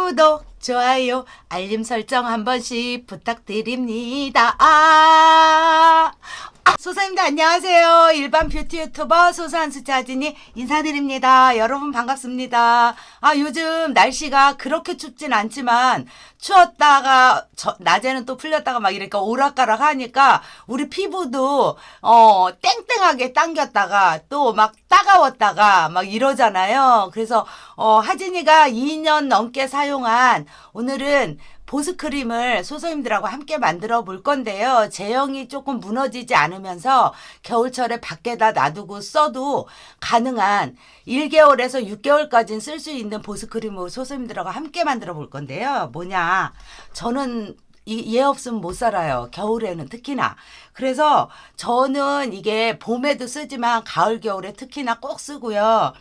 구독, 좋아요, 알림 설정 한 번씩 부탁드립니다. 소사님들 안녕하세요. 일반 뷰티 유튜버 소소한수 자진이 인사드립니다. 여러분 반갑습니다. 요즘 날씨가 그렇게 춥진 않지만 추웠다가 낮에는 또 풀렸다가 막 이러니까 오락가락 하니까 우리 피부도 땡땡하게 당겼다가 또 막 따가웠다가 막 이러잖아요. 그래서 하진이가 2년 넘게 사용한 오늘은 보습크림을 소소님들하고 함께 만들어 볼 건데요. 제형이 조금 무너지지 않으면서 겨울철에 밖에다 놔두고 써도 가능한 1개월에서 6개월까지는 쓸 수 있는 보습크림을 소소님들하고 함께 만들어 볼 건데요. 뭐냐? 저는 얘 없으면 못 살아요. 겨울에는 특히나. 그래서 저는 이게 봄에도 쓰지만 가을, 겨울에 특히나 꼭 쓰고요.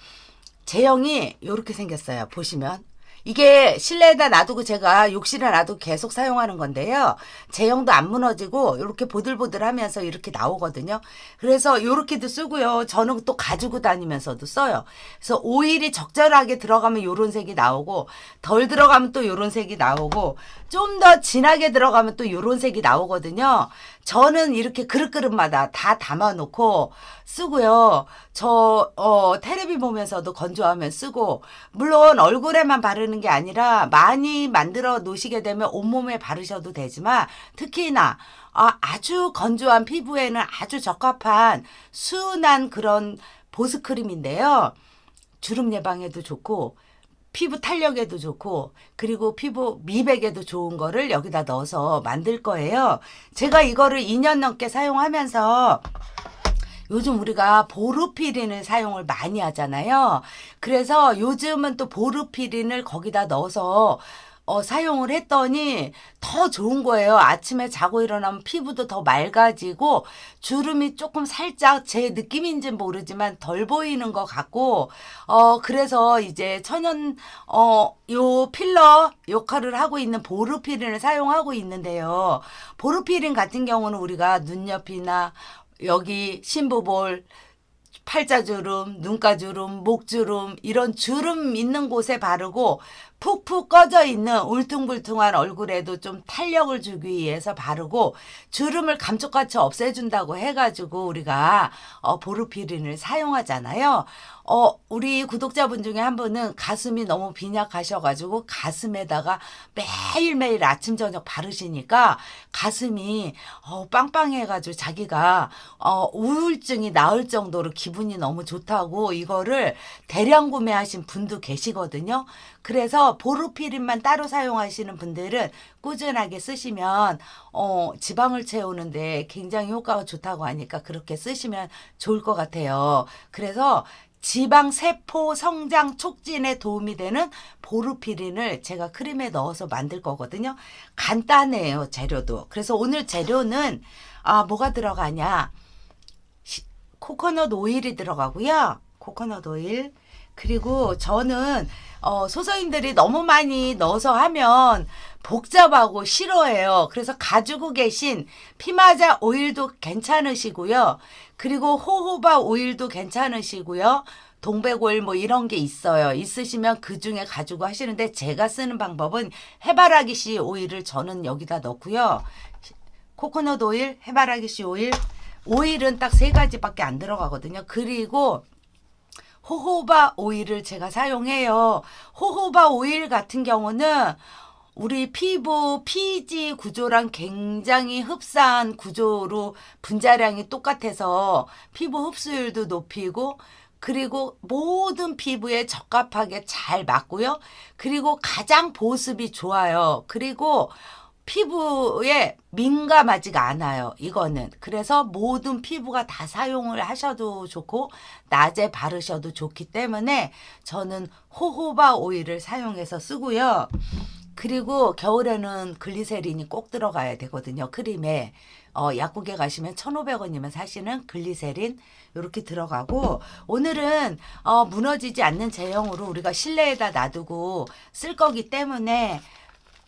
제형이 이렇게 생겼어요. 보시면. 이게 실내에다 놔두고 제가 욕실에 놔두고 계속 사용하는 건데요. 제형도 안 무너지고 이렇게 보들보들하면서 이렇게 나오거든요. 그래서 이렇게도 쓰고요. 저는 또 가지고 다니면서도 써요. 그래서 오일이 적절하게 들어가면 이런 색이 나오고 덜 들어가면 또 이런 색이 나오고 좀 더 진하게 들어가면 또 이런 색이 나오거든요. 저는 이렇게 그릇그릇마다 다 담아놓고 쓰고요. 저 테레비 보면서도 건조하면 쓰고 물론 얼굴에만 바르는 게 아니라 많이 만들어 놓으시게 되면 온몸에 바르셔도 되지만 특히나 아주 건조한 피부에는 아주 적합한 순한 그런 보습크림인데요. 주름 예방에도 좋고 피부 탄력에도 좋고 그리고 피부 미백에도 좋은 거를 여기다 넣어서 만들 거예요. 제가 이거를 2년 넘게 사용하면서 요즘 우리가 보르피린을 사용을 많이 하잖아요. 그래서 요즘은 또 보르피린을 거기다 넣어서 사용을 했더니 더 좋은 거예요. 아침에 자고 일어나면 피부도 더 맑아지고 주름이 조금 살짝 제 느낌인지는 모르지만 덜 보이는 것 같고 그래서 이제 천연 요 필러 역할을 하고 있는 보르피린을 사용하고 있는데요. 보르피린 같은 경우는 우리가 눈옆이나 여기 심부볼 팔자주름, 눈가주름, 목주름 이런 주름 있는 곳에 바르고 푹푹 꺼져 있는 울퉁불퉁한 얼굴에도 좀 탄력을 주기 위해서 바르고 주름을 감쪽같이 없애준다고 해가지고 우리가 보르피린을 사용하잖아요. 우리 구독자분 중에 한 분은 가슴이 너무 빈약하셔가지고 가슴에다가 매일매일 아침 저녁 바르시니까 가슴이 빵빵해가지고 자기가 우울증이 나을 정도로 기분이 너무 좋다고 이거를 대량 구매하신 분도 계시거든요. 그래서 보르피린만 따로 사용하시는 분들은 꾸준하게 쓰시면 지방을 채우는데 굉장히 효과가 좋다고 하니까 그렇게 쓰시면 좋을 것 같아요. 그래서 지방 세포 성장 촉진에 도움이 되는 보르피린을 제가 크림에 넣어서 만들 거거든요. 간단해요, 재료도. 그래서 오늘 재료는 뭐가 들어가냐? 코코넛 오일이 들어가고요. 코코넛 오일. 그리고 저는 소서님들이 너무 많이 넣어서 하면 복잡하고 싫어해요. 그래서 가지고 계신 피마자 오일도 괜찮으시고요. 그리고 호호바 오일도 괜찮으시고요. 동백 오일 뭐 이런 게 있어요. 있으시면 그 중에 가지고 하시는데 제가 쓰는 방법은 해바라기 씨 오일을 저는 여기다 넣고요. 코코넛 오일, 해바라기 씨 오일, 오일은 딱 3가지밖에 안 들어가거든요. 그리고 호호바 오일을 제가 사용해요. 호호바 오일 같은 경우는 우리 피부 pH 구조랑 굉장히 흡사한 구조로 분자량이 똑같아서 피부 흡수율도 높이고 그리고 모든 피부에 적합하게 잘 맞고요. 그리고 가장 보습이 좋아요. 그리고 피부에 민감하지가 않아요. 이거는. 그래서 모든 피부가 다 사용을 하셔도 좋고 낮에 바르셔도 좋기 때문에 저는 호호바 오일을 사용해서 쓰고요. 그리고 겨울에는 글리세린이 꼭 들어가야 되거든요. 크림에. 약국에 가시면 1,500원이면 사시는 글리세린 이렇게 들어가고 오늘은 무너지지 않는 제형으로 우리가 실내에다 놔두고 쓸 거기 때문에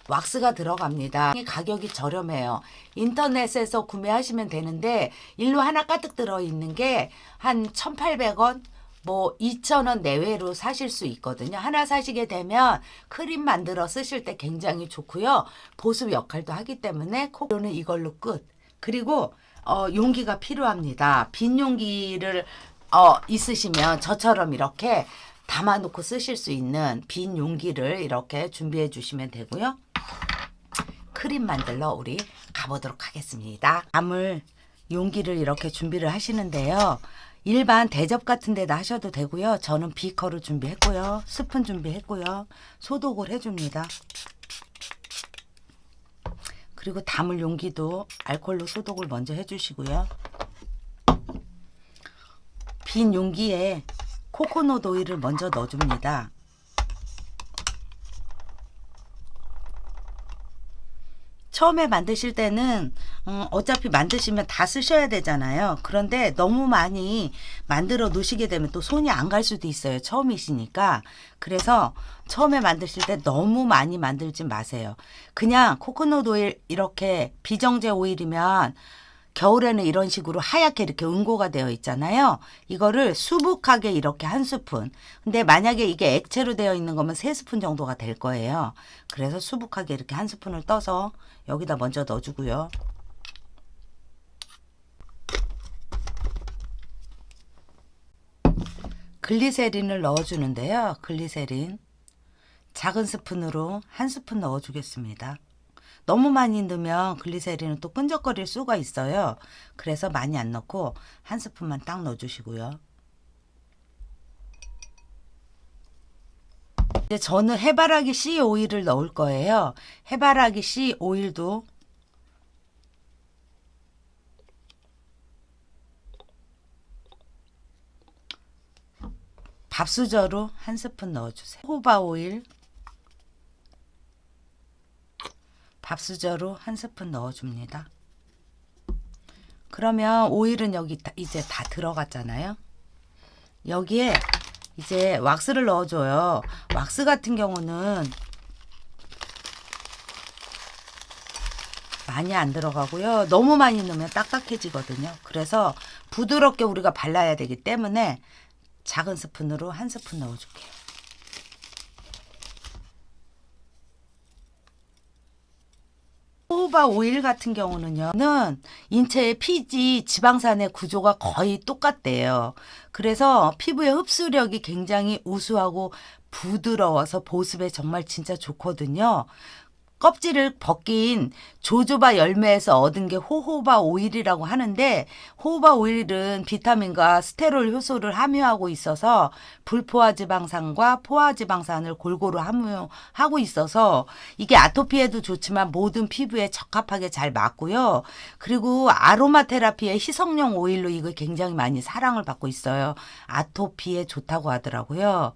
왁스가 들어갑니다. 가격이 저렴해요. 인터넷에서 구매하시면 되는데 일로 하나 가득 들어있는 게 한 1,800원 뭐 2,000원 내외로 사실 수 있거든요. 하나 사시게 되면 크림 만들어 쓰실 때 굉장히 좋고요. 보습 역할도 하기 때문에 코코넛은 이걸로 끝. 그리고 용기가 필요합니다. 빈 용기를 있으시면 저처럼 이렇게 담아놓고 쓰실 수 있는 빈 용기를 이렇게 준비해 주시면 되고요. 크림 만들러 우리 가보도록 하겠습니다. 담을 용기를 이렇게 준비를 하시는데요. 일반 대접 같은 데다 하셔도 되고요. 저는 비커를 준비했고요. 스푼 준비했고요. 소독을 해줍니다. 그리고 담을 용기도 알코올로 소독을 먼저 해주시고요. 빈 용기에 코코넛 오일을 먼저 넣어줍니다. 처음에 만드실 때는 어차피 만드시면 다 쓰셔야 되잖아요. 그런데 너무 많이 만들어 놓으시게 되면 또 손이 안 갈 수도 있어요. 처음이시니까. 그래서 처음에 만드실 때 너무 많이 만들지 마세요. 그냥 코코넛 오일 이렇게 비정제 오일이면 겨울에는 이런 식으로 하얗게 이렇게 응고가 되어 있잖아요. 이거를 수북하게 이렇게 한 스푼. 근데 만약에 이게 액체로 되어 있는 거면 3스푼 정도가 될 거예요. 그래서 수북하게 이렇게 한 스푼을 떠서 여기다 먼저 넣어주고요. 글리세린을 넣어주는데요. 글리세린. 작은 스푼으로 한 스푼 넣어주겠습니다. 너무 많이 넣으면 글리세린은 또 끈적거릴 수가 있어요. 그래서 많이 안 넣고 한 스푼만 딱 넣어주시고요. 이제 저는 해바라기 씨 오일을 넣을 거예요. 해바라기 씨 오일도 밥수저로 한 스푼 넣어주세요. 호바 오일 밥수저로 한 스푼 넣어줍니다. 그러면 오일은 여기 이제 다 들어갔잖아요. 여기에 이제 왁스를 넣어줘요. 왁스 같은 경우는 많이 안 들어가고요. 너무 많이 넣으면 딱딱해지거든요. 그래서 부드럽게 우리가 발라야 되기 때문에 작은 스푼으로 한 스푼 넣어줄게요. 호호바 오일 같은 경우는요, 인체의 피지 지방산의 구조가 거의 똑같대요. 그래서 피부의 흡수력이 굉장히 우수하고 부드러워서 보습에 정말 진짜 좋거든요. 껍질을 벗긴 조조바 열매에서 얻은 게 호호바 오일이라고 하는데, 호호바 오일은 비타민과 스테롤 효소를 함유하고 있어서 불포화 지방산과 포화 지방산을 골고루 함유하고 있어서 이게 아토피에도 좋지만 모든 피부에 적합하게 잘 맞고요. 그리고 아로마 테라피의 희석용 오일로 이거 굉장히 많이 사랑을 받고 있어요. 아토피에 좋다고 하더라고요.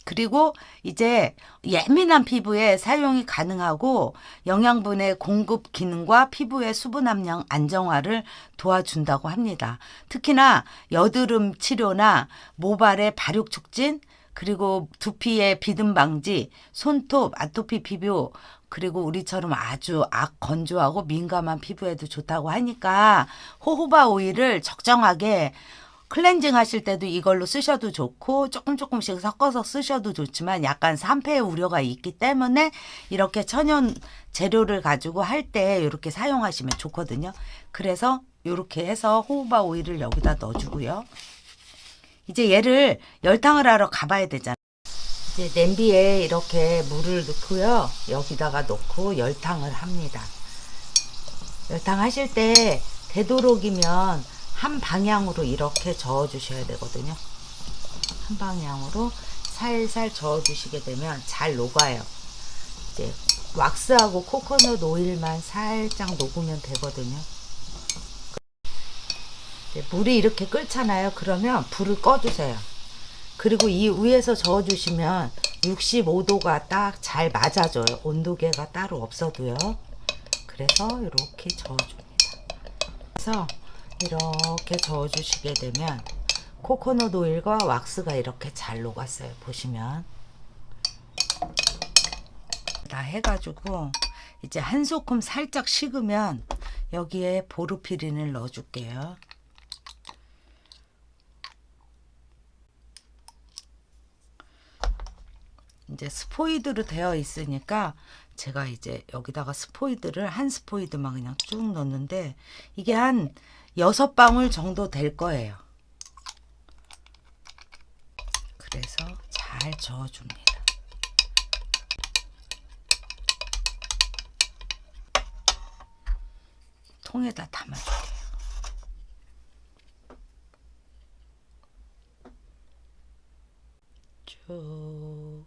그리고 이제 예민한 피부에 사용이 가능하고 영양분의 공급 기능과 피부의 수분 함량 안정화를 도와준다고 합니다. 특히나 여드름 치료나 모발의 발육 촉진, 그리고 두피의 비듬 방지, 손톱, 아토피 피부, 그리고 우리처럼 아주 건조하고 민감한 피부에도 좋다고 하니까 호호바 오일을 적정하게 클렌징 하실 때도 이걸로 쓰셔도 좋고 조금씩 섞어서 쓰셔도 좋지만 약간 산패의 우려가 있기 때문에 이렇게 천연 재료를 가지고 할 때 이렇게 사용하시면 좋거든요. 그래서 이렇게 해서 호호바 오일을 여기다 넣어주고요. 이제 얘를 열탕을 하러 가봐야 되잖아요. 이제 냄비에 이렇게 물을 넣고요. 여기다가 넣고 열탕을 합니다. 열탕 하실 때 되도록이면 한 방향으로 이렇게 저어 주셔야 되거든요. 한 방향으로 살살 저어 주시게 되면 잘 녹아요. 이제 왁스하고 코코넛 오일만 살짝 녹으면 되거든요. 물이 이렇게 끓잖아요. 그러면 불을 꺼주세요. 그리고 이 위에서 저어 주시면 65도가 딱 잘 맞아져요. 온도계가 따로 없어도요. 그래서 이렇게 저어줍니다. 그래서 이렇게 저어주시게 되면 코코넛 오일과 왁스가 이렇게 잘 녹았어요. 보시면 다 해가지고 이제 한 소끔 살짝 식으면 여기에 보르피린을 넣어줄게요. 이제 스포이드로 되어 있으니까 제가 이제 여기다가 스포이드를 한 스포이드만 그냥 쭉 넣는데 이게 한 6방울 정도 될 거예요. 그래서 잘 저어줍니다. 통에다 담아줄게요. 쭉.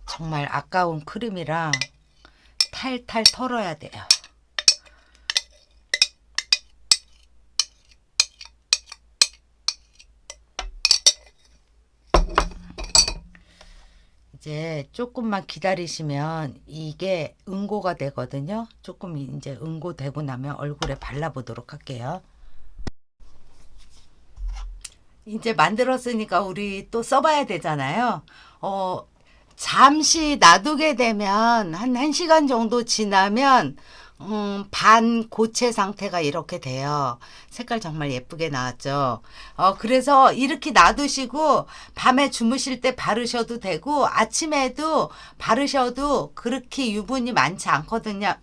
정말 아까운 크림이랑 탈탈 털어야 돼요. 이제 조금만 기다리시면 이게 응고가 되거든요. 조금 이제 응고되고 나면 얼굴에 발라보도록 할게요. 이제 만들었으니까 우리 또 써봐야 되잖아요. 잠시 놔두게 되면 한 1시간 정도 지나면 반 고체 상태가 이렇게 돼요. 색깔 정말 예쁘게 나왔죠. 그래서 이렇게 놔두시고 밤에 주무실 때 바르셔도 되고 아침에도 바르셔도 그렇게 유분이 많지 않거든요.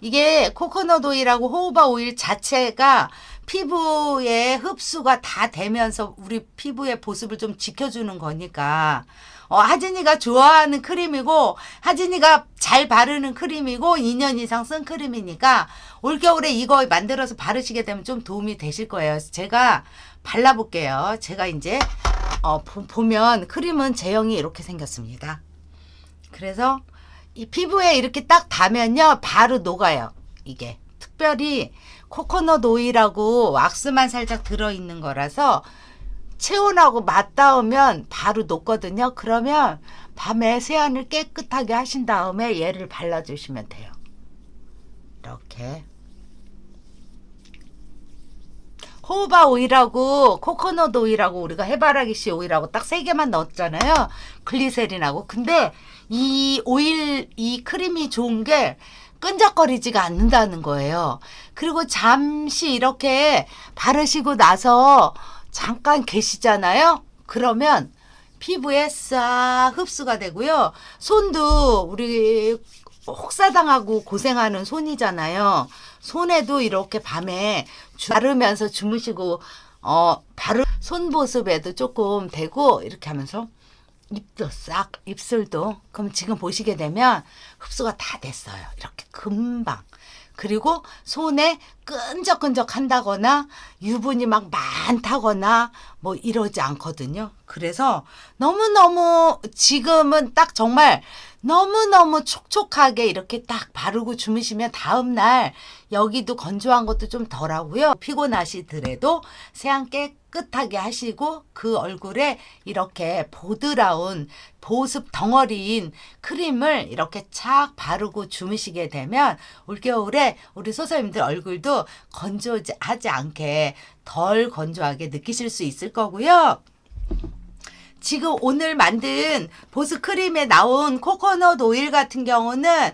이게 코코넛 오일하고 호호바 오일 자체가 피부에 흡수가 다 되면서 우리 피부의 보습을 좀 지켜주는 거니까 하진이가 좋아하는 크림이고 하진이가 잘 바르는 크림이고 2년 이상 쓴 크림이니까 올겨울에 이거 만들어서 바르시게 되면 좀 도움이 되실 거예요. 제가 발라볼게요. 제가 이제 보면 크림은 제형이 이렇게 생겼습니다. 그래서 이 피부에 이렇게 딱 닿으면요 바로 녹아요. 이게 특별히 코코넛 오일하고 왁스만 살짝 들어있는 거라서 체온하고 맞닿으면 바로 녹거든요. 그러면 밤에 세안을 깨끗하게 하신 다음에 얘를 발라주시면 돼요. 이렇게 호호바 오일하고 코코넛 오일하고 우리가 해바라기 씨 오일하고 딱 3개만 넣었잖아요. 글리세린하고. 근데 이 오일, 이 크림이 좋은 게 끈적거리지가 않는다는 거예요. 그리고 잠시 이렇게 바르시고 나서 잠깐 계시잖아요. 그러면 피부에 싹 흡수가 되고요. 손도 우리 혹사당하고 고생하는 손이잖아요. 손에도 이렇게 밤에 바르면서 주무시고 손 보습에도 조금 되고 이렇게 하면서 입도 싹 입술도 그럼 지금 보시게 되면 흡수가 다 됐어요. 이렇게 금방. 그리고 손에 끈적끈적 한다거나 유분이 막 많다거나 뭐 이러지 않거든요. 그래서 너무너무 지금은 딱 정말 너무너무 촉촉하게 이렇게 딱 바르고 주무시면 다음날 여기도 건조한 것도 좀 덜하고요. 피곤하시더라도 세안 깨끗하게 하시고 그 얼굴에 이렇게 보드라운 보습 덩어리인 크림을 이렇게 착 바르고 주무시게 되면 올겨울에 우리 소설님들 얼굴도 건조하지 않게 덜 건조하게 느끼실 수 있을 거고요. 지금 오늘 만든 보습 크림에 나온 코코넛 오일 같은 경우는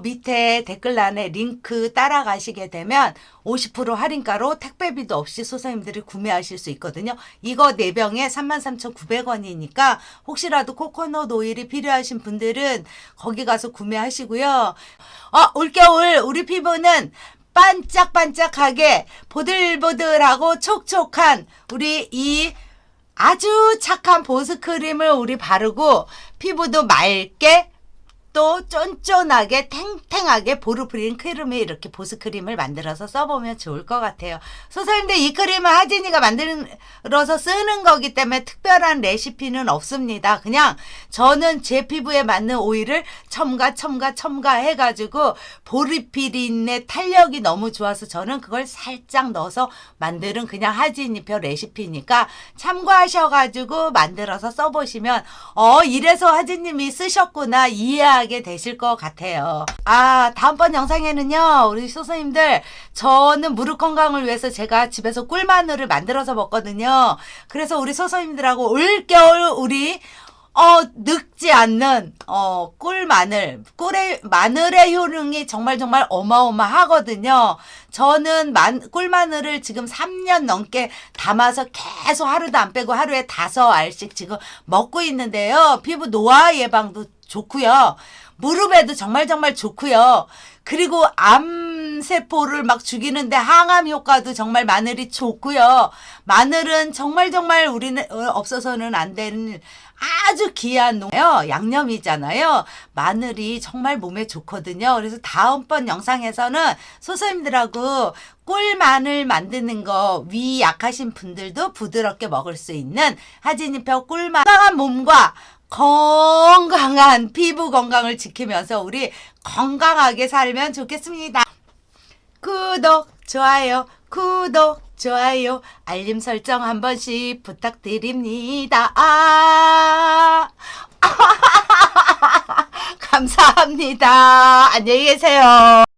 밑에 댓글란에 링크 따라가시게 되면 50% 할인가로 택배비도 없이 소장님들이 구매하실 수 있거든요. 이거 4병에 33,900원이니까 혹시라도 코코넛 오일이 필요하신 분들은 거기 가서 구매하시고요. 올겨울 우리 피부는 반짝반짝하게 보들보들하고 촉촉한 우리 이 아주 착한 보습크림을 우리 바르고 피부도 맑게 또 쫀쫀하게 탱탱하게 보르프린 크림에 이렇게 보습크림을 만들어서 써보면 좋을 것 같아요. 소설님들 이 크림은 하진이가 만들어서 쓰는 거기 때문에 특별한 레시피는 없습니다. 그냥 저는 제 피부에 맞는 오일을 첨가 해가지고 보르피린의 탄력이 너무 좋아서 저는 그걸 살짝 넣어서 만드는 그냥 하진이표 레시피니까 참고하셔가지고 만들어서 써보시면 이래서 하진님이 쓰셨구나 이해하게 되실 것 같아요. 다음번 영상에는요 우리 소선님들 저는 무릎 건강을 위해서 제가 집에서 꿀마늘을 만들어서 먹거든요. 그래서 우리 소선님들하고 올겨울 우리 늙지 않는 꿀마늘. 마늘의 효능이 정말 정말 어마어마하거든요. 저는 꿀마늘을 지금 3년 넘게 담아서 계속 하루도 안 빼고 하루에 5알씩 지금 먹고 있는데요. 피부 노화 예방도 좋고요. 무릎에도 정말 정말 좋고요. 그리고 암세포를 막 죽이는데 항암 효과도 정말 마늘이 좋고요. 마늘은 정말 정말 우리는 없어서는 안 되는 아주 귀한 양념이잖아요. 마늘이 정말 몸에 좋거든요. 그래서 다음번 영상에서는 소소님들하고 꿀마늘 만드는 거 위 약하신 분들도 부드럽게 먹을 수 있는 하진이표 꿀마늘 건강한 몸과 건강한 피부 건강을 지키면서 우리 건강하게 살면 좋겠습니다. 구독, 좋아요, 알림 설정 한 번씩 부탁드립니다. 감사합니다. 안녕히 계세요.